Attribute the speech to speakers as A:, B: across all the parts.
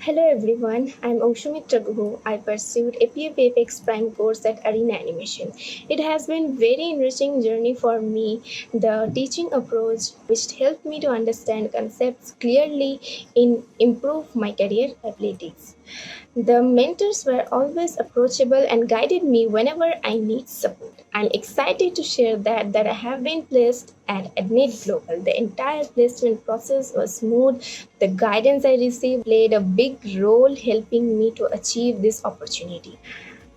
A: Hello everyone, I'm Oshumit Raghu. I pursued a PFX Prime course at Arena Animation. It has been very enriching journey for me. The teaching approach which helped me to understand concepts clearly and improve my career abilities. The mentors were always approachable and guided me whenever I need support. I'm excited to share that I have been placed at Admit Global. The entire placement process was smooth. The guidance I received played a big role helping me to achieve this opportunity.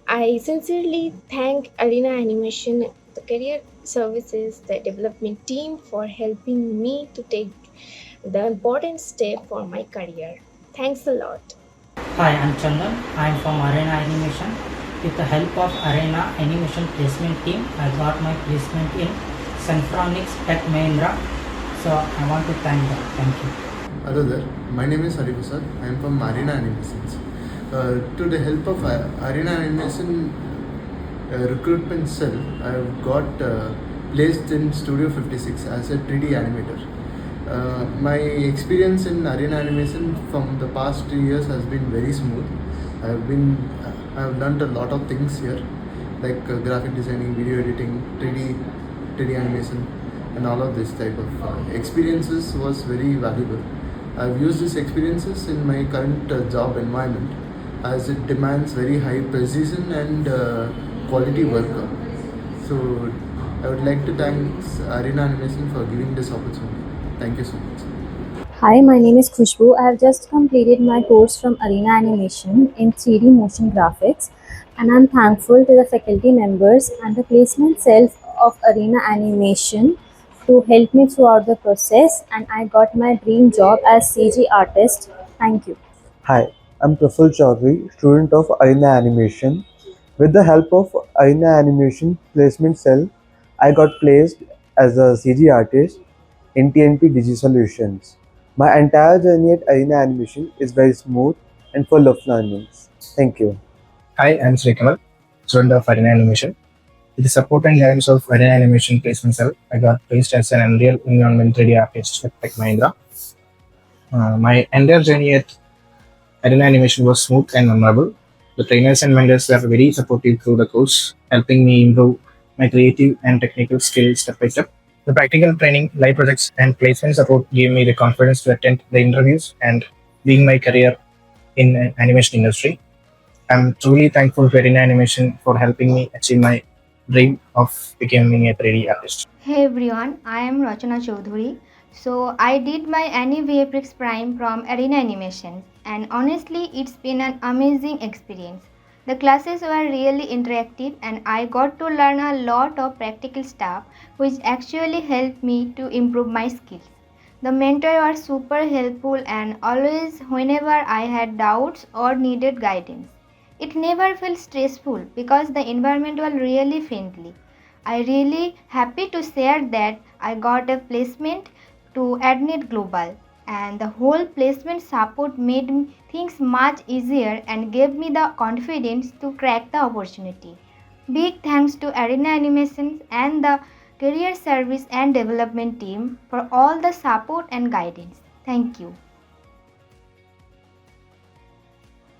A: I sincerely thank Arena Animation, the career services, the development team for helping me to take the important step for my career. Thanks a lot.
B: Hi, I'm Chandan. I'm from Arena Animation. With the help of Arena Animation placement team, I got my placement in Synphronix at Mahindra. So I want to thank them. Thank you.
C: Hello there, my name is Hariprasad. I am from Arena Animations. To the help of Arena Animation recruitment cell, I have got placed in Studio 56 as a 3D animator. My experience in Arena Animation from the past 2 years has been very smooth. I have learned a lot of things here, like graphic designing, video editing, 3D animation, and all of this type of experiences was very valuable. I've used these experiences in my current job environment as it demands very high precision and quality work. So I would like to thank Arena Animation for giving this opportunity. Thank you so much.
D: Hi, my name is Khushbu. I have just completed my course from Arena Animation in 3D motion graphics, and I'm thankful to the faculty members and the placement self of Arena Animation to help me throughout the process, and I got my dream job as CG artist. Thank you.
E: Hi, I'm Praful Chaudhary, student of Arena Animation. With the help of Arena Animation Placement Cell, I got placed as a CG artist in TNP Digi Solutions. My entire journey at Arena Animation is very smooth and full of learnings. Thank you.
F: Hi, I'm Srikamal, student of Arena Animation. With the support and guidance of Arena Animation Placement Cell, I got placed as an Unreal Environment 3D artist at Tech Mahindra. My entire journey at Arena Animation was smooth and memorable. The trainers and mentors were very supportive through the course, helping me improve my creative and technical skills step by step. The practical training, live projects, and placement support gave me the confidence to attend the interviews and begin my career in animation industry. I'm truly thankful to Arena Animation for helping me achieve my dream of becoming a 3D artist.
G: Hey everyone, I am Rachana Chaudhuri. So I did my VFX Prime from Arena Animation, and honestly it's been an amazing experience. The classes were really interactive and I got to learn a lot of practical stuff which actually helped me to improve my skills. The mentor was super helpful and always whenever I had doubts or needed guidance. It never felt stressful because the environment was really friendly. I really happy to share that I got a placement to Adnit Global, and the whole placement support made things much easier and gave me the confidence to crack the opportunity. Big thanks to Arena Animations and the career service and development team for all the support and guidance. Thank you.